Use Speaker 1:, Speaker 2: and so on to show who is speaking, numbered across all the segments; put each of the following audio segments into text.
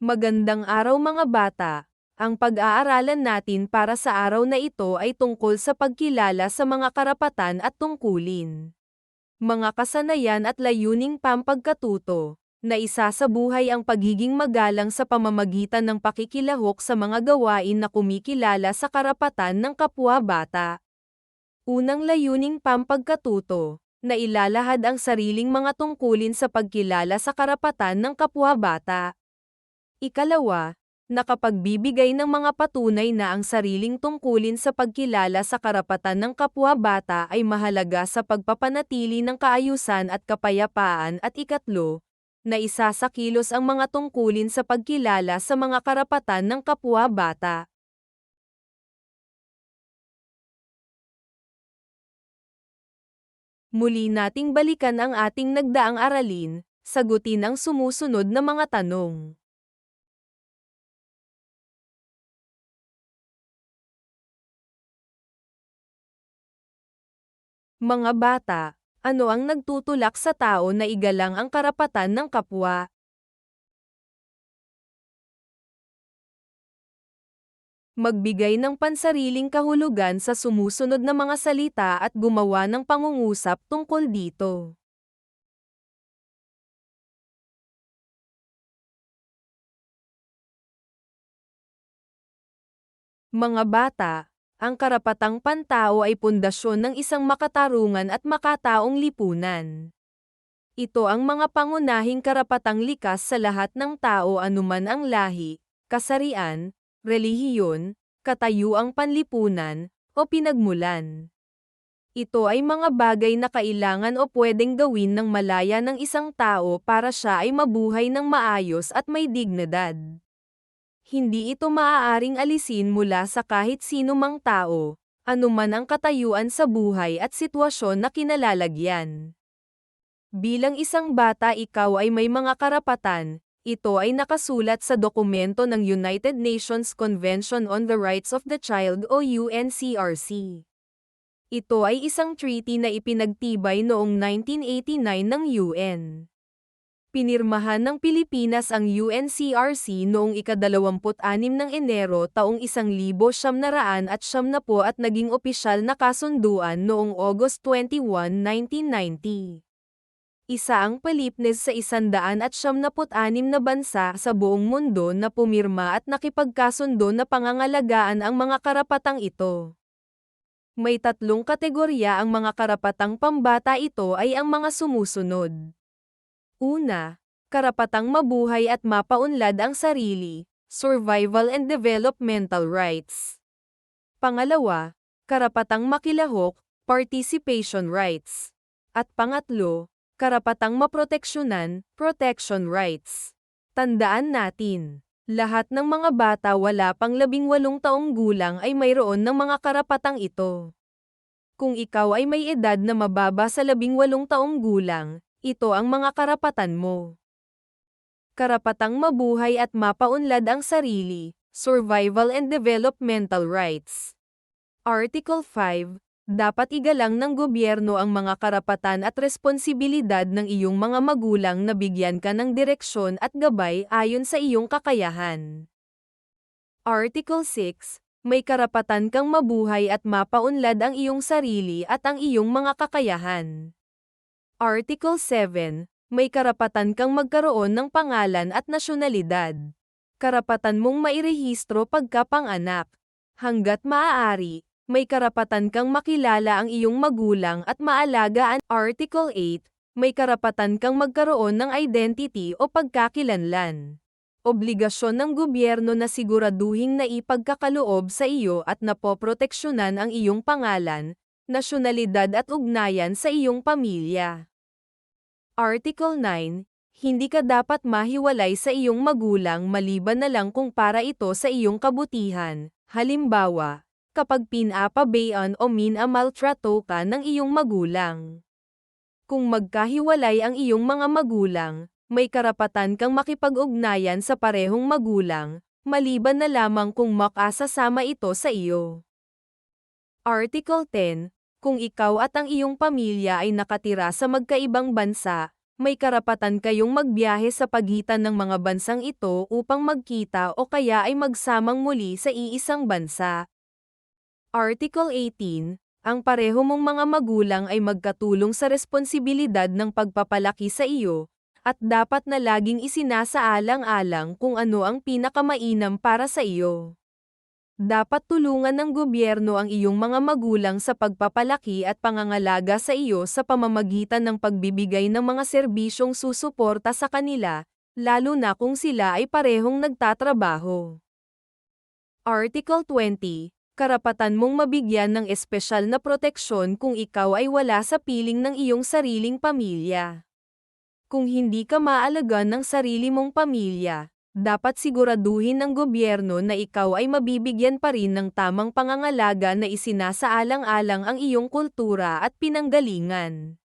Speaker 1: Magandang araw mga bata. Ang pag-aaralan natin para sa araw na ito ay tungkol sa pagkilala sa mga karapatan at tungkulin. Mga kasanayan at layuning pampagkatuto, na isa sa buhay ang pagiging magalang sa pamamagitan ng pakikilahok sa mga gawain na kumikilala sa karapatan ng kapwa-bata. Unang layuning pampagkatuto, na ilalahad ang sariling mga tungkulin sa pagkilala sa karapatan ng kapwa-bata. Ikalawa, nakapagbibigay ng mga patunay na ang sariling tungkulin sa pagkilala sa karapatan ng kapwa-bata ay mahalaga sa pagpapanatili ng kaayusan at kapayapaan. At ikatlo, na isasakilos ang mga tungkulin sa pagkilala sa mga karapatan ng kapwa-bata. Muli nating balikan ang ating nagdaang aralin, sagutin ang sumusunod na mga tanong. Mga bata, ano ang nagtutulak sa tao na igalang ang karapatan ng kapwa? Magbigay ng pansariling kahulugan sa sumusunod na mga salita at gumawa ng pangungusap tungkol dito. Mga bata, ang karapatang pantao ay pundasyon ng isang makatarungan at makataong lipunan. Ito ang mga pangunahing karapatang likas sa lahat ng tao anuman ang lahi, kasarian, relihiyon, katayuang panlipunan, o pinagmulan. Ito ay mga bagay na kailangan o pwedeng gawin ng malaya ng isang tao para siya ay mabuhay ng maayos at may dignidad. Hindi ito maaaring alisin mula sa kahit sino mang tao, anuman ang katayuan sa buhay at sitwasyon na kinalalagyan. Bilang isang bata ikaw ay may mga karapatan, ito ay nakasulat sa dokumento ng United Nations Convention on the Rights of the Child o UNCRC. Ito ay isang treaty na ipinagtibay noong 1989 ng UN. Pinirmahan ng Pilipinas ang UNCRC noong ika-26 ng Enero taong 1970 at naging opisyal na kasunduan noong August 21, 1990. Isa ang palipnes sa 176 na bansa sa buong mundo na pumirma at nakipagkasundo na pangangalagaan ang mga karapatang ito. May tatlong kategorya ang mga karapatang pambata, ito ay ang mga sumusunod. Una, karapatang mabuhay at mapaunlad ang sarili, survival and developmental rights. Pangalawa, karapatang makilahok, participation rights. At pangatlo, karapatang maproteksyonan, protection rights. Tandaan natin, lahat ng mga bata wala pang 18 taong gulang ay mayroon ng mga karapatang ito. Kung ikaw ay may edad na mababa sa 18 taong gulang, ito ang mga karapatan mo. Karapatang mabuhay at mapaunlad ang sarili, survival and developmental rights. Article 5, dapat igalang ng gobyerno ang mga karapatan at responsibilidad ng iyong mga magulang na bigyan ka ng direksyon at gabay ayon sa iyong kakayahan. Article 6, may karapatan kang mabuhay at mapaunlad ang iyong sarili at ang iyong mga kakayahan. Article 7, may karapatan kang magkaroon ng pangalan at nasyonalidad. Karapatan mong mairehistro pagkapanganak. Hanggat maaari, may karapatan kang makilala ang iyong magulang at maalagaan. Article 8, may karapatan kang magkaroon ng identity o pagkakilanlan. Obligasyon ng gobyerno na siguraduhing naipagkakaloob sa iyo at napoproteksyonan ang iyong pangalan, nasyonalidad at ugnayan sa iyong pamilya. Article 9, hindi ka dapat mahiwalay sa iyong magulang maliban na lang kung para ito sa iyong kabutihan. Halimbawa, kapag pinapabayaan o minamaltrato ka ng iyong magulang. Kung magkahiwalay ang iyong mga magulang, may karapatan kang makipag-ugnayan sa parehong magulang, maliban na lamang kung makasasama ito sa iyo. Article 10, kung ikaw at ang iyong pamilya ay nakatira sa magkaibang bansa, may karapatan kayong magbiyahe sa pagitan ng mga bansang ito upang magkita o kaya ay magsamang muli sa iisang bansa. Article 18, ang pareho mong mga magulang ay magkatulong sa responsibilidad ng pagpapalaki sa iyo, at dapat na laging isinasaalang-alang kung ano ang pinakamainam para sa iyo. Dapat tulungan ng gobyerno ang iyong mga magulang sa pagpapalaki at pangangalaga sa iyo sa pamamagitan ng pagbibigay ng mga serbisyong susuporta sa kanila, lalo na kung sila ay parehong nagtatrabaho. Article 20, karapatan mong mabigyan ng espesyal na proteksyon kung ikaw ay wala sa piling ng iyong sariling pamilya. Kung hindi ka maalagaan ng sarili mong pamilya, dapat siguraduhin ng gobyerno na ikaw ay mabibigyan pa rin ng tamang pangangalaga na isinasaalang-alang ang iyong kultura at pinanggalingan.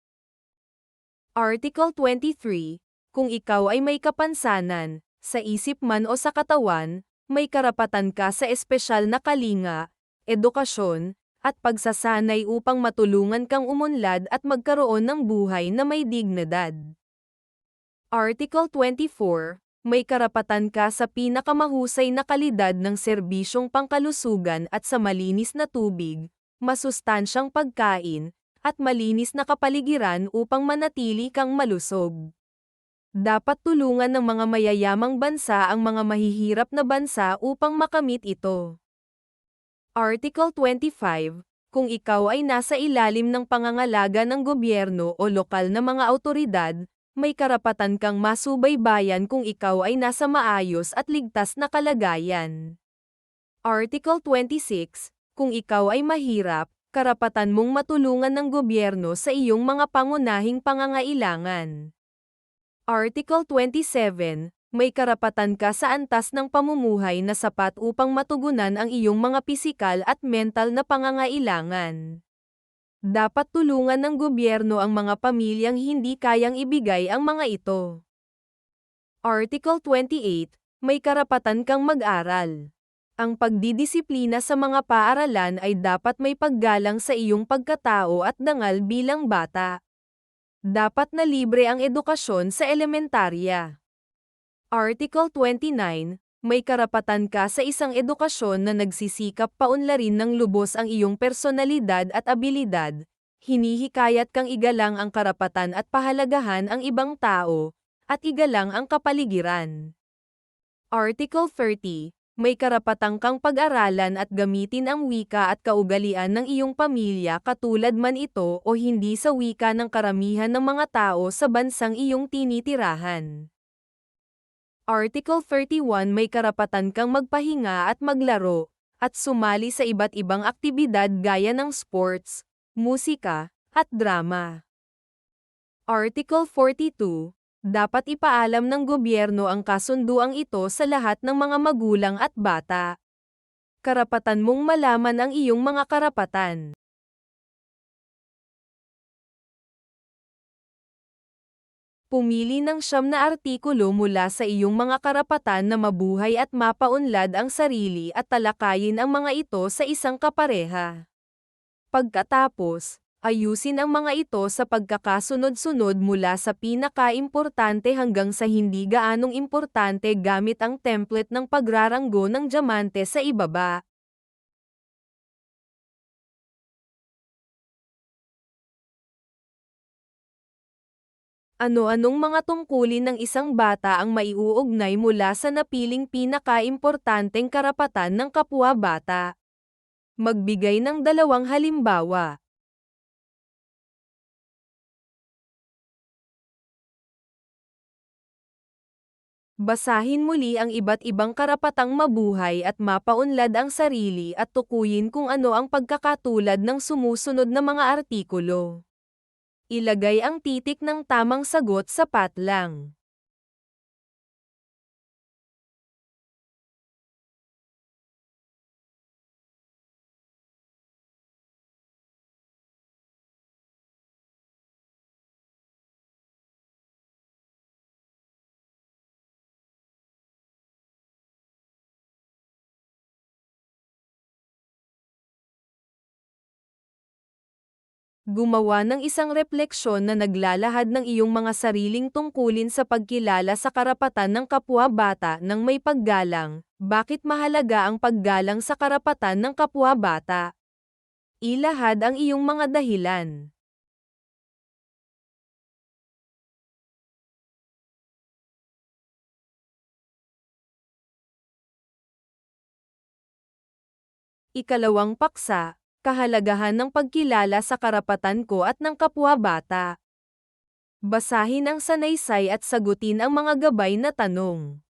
Speaker 1: Article 23, kung ikaw ay may kapansanan, sa isip man o sa katawan, may karapatan ka sa espesyal na kalinga, edukasyon, at pagsasanay upang matulungan kang umunlad at magkaroon ng buhay na may dignidad. Article 24, may karapatan ka sa pinakamahusay na kalidad ng serbisyong pangkalusugan at sa malinis na tubig, masustansyang pagkain, at malinis na kapaligiran upang manatili kang malusog. Dapat tulungan ng mga mayayamang bansa ang mga mahihirap na bansa upang makamit ito. Article 25, kung ikaw ay nasa ilalim ng pangangalaga ng gobyerno o lokal na mga awtoridad, may karapatan kang masubaybayan kung ikaw ay nasa maayos at ligtas na kalagayan. Article 26, kung ikaw ay mahirap, karapatan mong matulungan ng gobyerno sa iyong mga pangunahing pangangailangan. Article 27, may karapatan ka sa antas ng pamumuhay na sapat upang matugunan ang iyong mga pisikal at mental na pangangailangan. Dapat tulungan ng gobyerno ang mga pamilyang hindi kayang ibigay ang mga ito. Article 28, may karapatan kang mag-aral. Ang pagdidisiplina sa mga paaralan ay dapat may paggalang sa iyong pagkatao at dangal bilang bata. Dapat na libre ang edukasyon sa elementarya. Article 29, may karapatan ka sa isang edukasyon na nagsisikap paunlarin ng lubos ang iyong personalidad at abilidad. Hinihikayat kang igalang ang karapatan at pahalagahan ang ibang tao, at igalang ang kapaligiran. Article 30, may karapatan kang pag-aralan at gamitin ang wika at kaugalian ng iyong pamilya katulad man ito o hindi sa wika ng karamihan ng mga tao sa bansang iyong tinitirahan. Article 31, may karapatan kang magpahinga at maglaro, at sumali sa iba't ibang aktibidad gaya ng sports, musika, at drama. Article 42, dapat ipaalam ng gobyerno ang kasunduang ito sa lahat ng mga magulang at bata. Karapatan mong malaman ang iyong mga karapatan. Pumili ng 9 na artikulo mula sa iyong mga karapatan na mabuhay at mapaunlad ang sarili at talakayin ang mga ito sa isang kapareha. Pagkatapos, ayusin ang mga ito sa pagkakasunod-sunod mula sa pinaka-importante hanggang sa hindi gaanong importante gamit ang template ng pagraranggo ng diamante sa ibaba. Ano-anong mga tungkulin ng isang bata ang maiuugnay mula sa napiling pinaka-importanteng karapatan ng kapwa-bata? Magbigay ng 2 halimbawa. Basahin muli ang iba't ibang karapatang mabuhay at mapaunlad ang sarili at tukuyin kung ano ang pagkakatulad ng sumusunod na mga artikulo. Ilagay ang titik ng tamang sagot sa patlang. Gumawa ng isang refleksyon na naglalahad ng iyong mga sariling tungkulin sa pagkilala sa karapatan ng kapwa-bata ng may paggalang. Bakit mahalaga ang paggalang sa karapatan ng kapwa-bata? Ilahad ang iyong mga dahilan. Ikalawang paksa, kahalagahan ng pagkilala sa karapatan ko at ng kapwa-bata. Basahin ang sanaysay at sagutin ang mga gabay na tanong.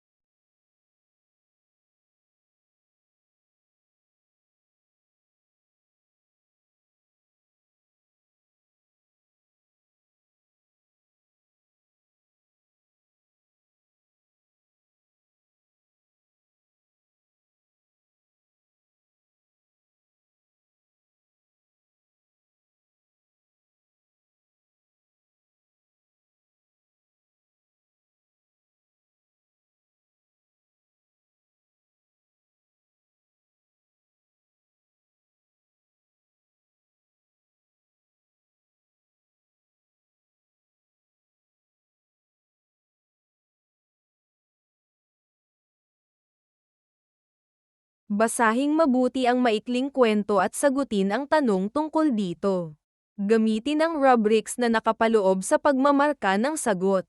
Speaker 1: Basahing mabuti ang maikling kwento at sagutin ang tanong tungkol dito. Gamitin ang rubrics na nakapaloob sa pagmamarka ng sagot.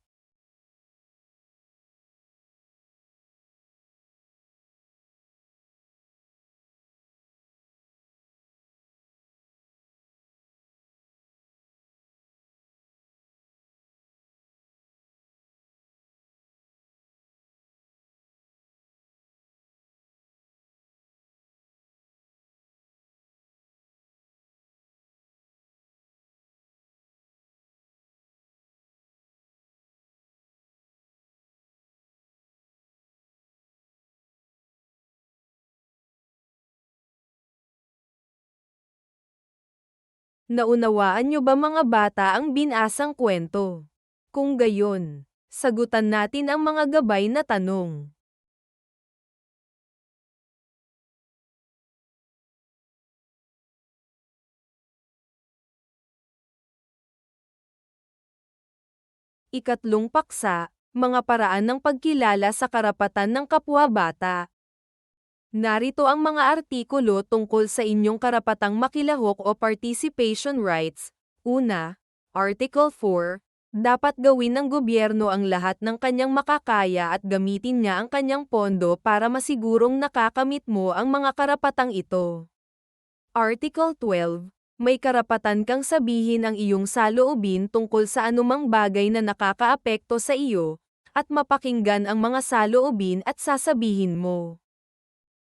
Speaker 1: Naunawaan niyo ba mga bata ang binasang kwento? Kung gayon, sagutan natin ang mga gabay na tanong. Ikatlong paksa, mga paraan ng pagkilala sa karapatan ng kapwa-bata. Narito ang mga artikulo tungkol sa inyong karapatang makilahok o participation rights. Una, Article 4, dapat gawin ng gobyerno ang lahat ng kanyang makakaya at gamitin niya ang kanyang pondo para masigurong nakakamit mo ang mga karapatang ito. Article 12, may karapatan kang sabihin ang iyong saloobin tungkol sa anumang bagay na nakakaapekto sa iyo, at mapakinggan ang mga saloobin at sasabihin mo.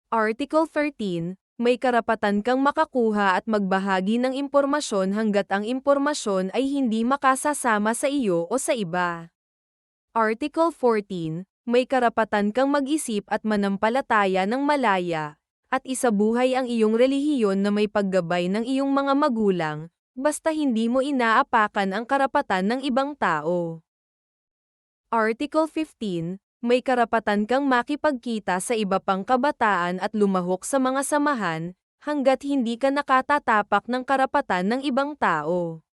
Speaker 1: Article 13, may karapatan kang makakuha at magbahagi ng impormasyon hanggat ang impormasyon ay hindi makasasama sa iyo o sa iba. Article 14, may karapatan kang mag-isip at manampalataya ng malaya, at isabuhay ang iyong relihiyon na may paggabay ng iyong mga magulang, basta hindi mo inaapakan ang karapatan ng ibang tao. Article 15, may karapatan kang makipagkita sa iba pang kabataan at lumahok sa mga samahan, hanggat hindi ka nakatatapak ng karapatan ng ibang tao.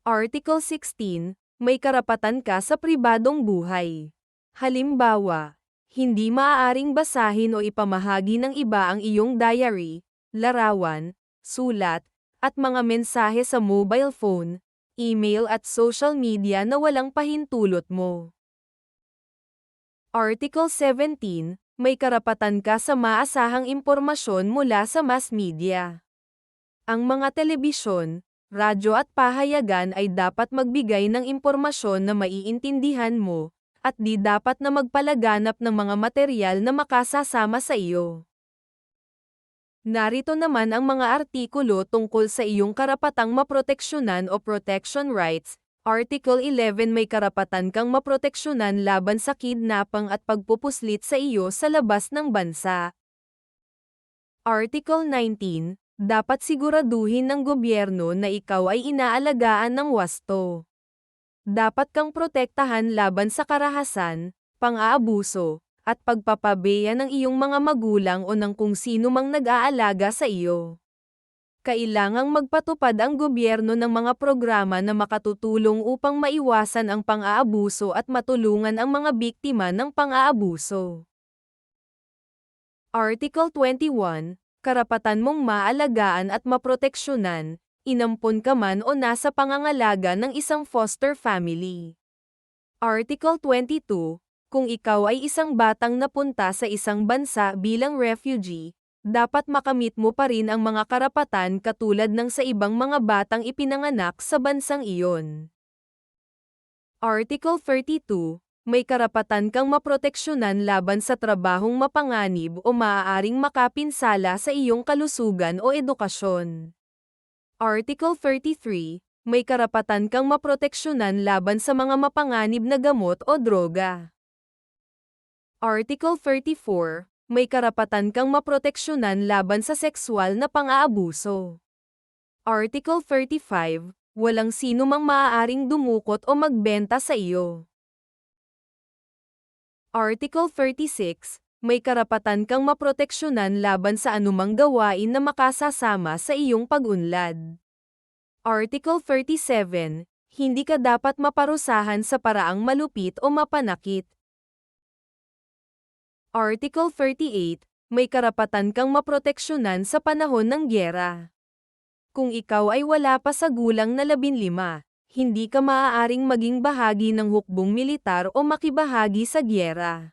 Speaker 1: Article 16, may karapatan ka sa pribadong buhay. Halimbawa, hindi maaaring basahin o ipamahagi ng iba ang iyong diary, larawan, sulat, at mga mensahe sa mobile phone, email at social media na walang pahintulot mo. Article 17, may karapatan ka sa maasahang impormasyon mula sa mass media. Ang mga telebisyon, radyo at pahayagan ay dapat magbigay ng impormasyon na maiintindihan mo, at di dapat na magpalaganap ng mga materyal na makasasama sa iyo. Narito naman ang mga artikulo tungkol sa iyong karapatang maproteksyonan o protection rights. Article 11, may karapatan kang maproteksyonan laban sa kidnapang at pagpupuslit sa iyo sa labas ng bansa. Article 19, dapat siguraduhin ng gobyerno na ikaw ay inaalagaan ng wasto. Dapat kang protektahan laban sa karahasan, pang-aabuso, at pagpapabeya ng iyong mga magulang o ng kung sino mang nag-aalaga sa iyo. Kailangang magpatupad ang gobyerno ng mga programa na makatutulong upang maiwasan ang pang-aabuso at matulungan ang mga biktima ng pang-aabuso. Article 21, karapatan mong maalagaan at maproteksyonan, inampun ka man o nasa pangangalaga ng isang foster family. Article 22, kung ikaw ay isang batang napunta sa isang bansa bilang refugee, dapat makamit mo pa rin ang mga karapatan katulad ng sa ibang mga batang ipinanganak sa bansang iyon. Article 32, may karapatan kang maproteksyonan laban sa trabahong mapanganib o maaaring makapinsala sa iyong kalusugan o edukasyon. Article 33, may karapatan kang maproteksyonan laban sa mga mapanganib na gamot o droga. Article 34, may karapatan kang maproteksyonan laban sa sexual na pang-aabuso. Article 35, walang sino mang maaaring dumukot o magbenta sa iyo. Article 36, may karapatan kang maproteksyonan laban sa anumang gawain na makasasama sa iyong pag-unlad. Article 37, hindi ka dapat maparusahan sa paraang malupit o mapanakit. Article 38, may karapatan kang maproteksyonan sa panahon ng gyera. Kung ikaw ay wala pa sa gulang na 15, hindi ka maaaring maging bahagi ng hukbong militar o makibahagi sa gyera.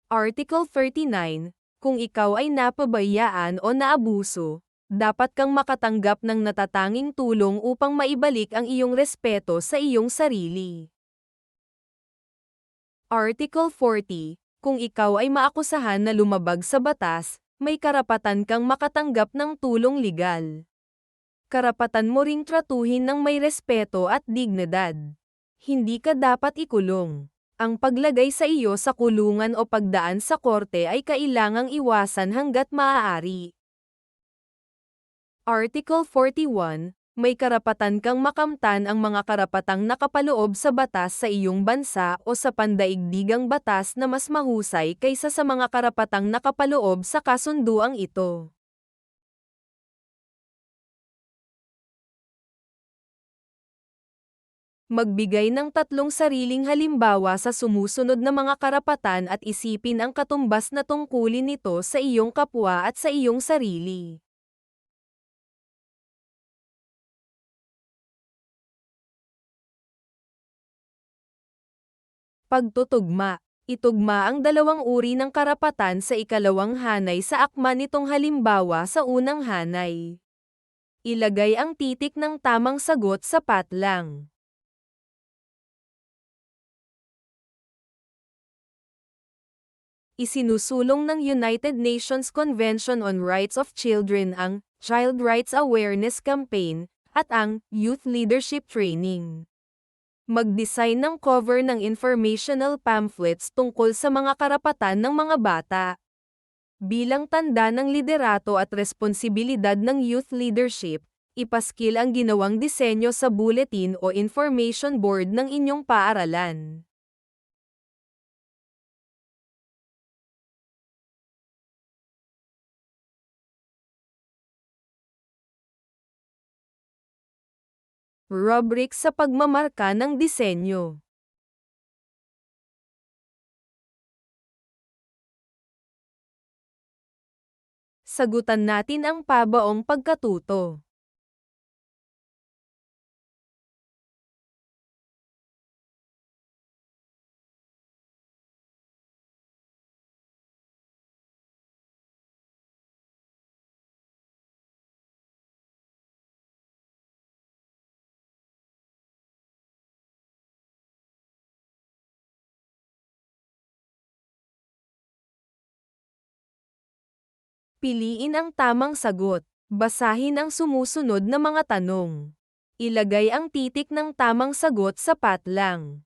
Speaker 1: Article 39, kung ikaw ay napabayaan o naabuso, dapat kang makatanggap ng natatanging tulong upang maibalik ang iyong respeto sa iyong sarili. Article 40, kung ikaw ay maakusahan na lumabag sa batas, may karapatan kang makatanggap ng tulong legal. Karapatan mo ring tratuhin ng may respeto at dignidad. Hindi ka dapat ikulong. Ang paglagay sa iyo sa kulungan o pagdaan sa korte ay kailangang iwasan hanggat maaari. Article 41, may karapatan kang makamtan ang mga karapatang nakapaloob sa batas sa iyong bansa o sa pandaigdigang batas na mas mahusay kaysa sa mga karapatang nakapaloob sa kasunduang ito. Magbigay ng 3 sariling halimbawa sa sumusunod na mga karapatan at isipin ang katumbas na tungkulin nito sa iyong kapwa at sa iyong sarili. Pagtutugma. Itugma ang dalawang uri ng karapatan sa ikalawang hanay sa akma nitong halimbawa sa unang hanay. Ilagay ang titik ng tamang sagot sa patlang. Isinusulong ng United Nations Convention on Rights of Children ang Child Rights Awareness Campaign at ang Youth Leadership Training. Mag-design ng cover ng informational pamphlets tungkol sa mga karapatan ng mga bata. Bilang tanda ng liderato at responsibilidad ng youth leadership, ipaskil ang ginawang disenyo sa bulletin o information board ng inyong paaralan. Rubric sa pagmamarka ng disenyo. Sagutan natin ang pabaong pagkatuto. Piliin ang tamang sagot. Basahin ang sumusunod na mga tanong. Ilagay ang titik ng tamang sagot sa patlang.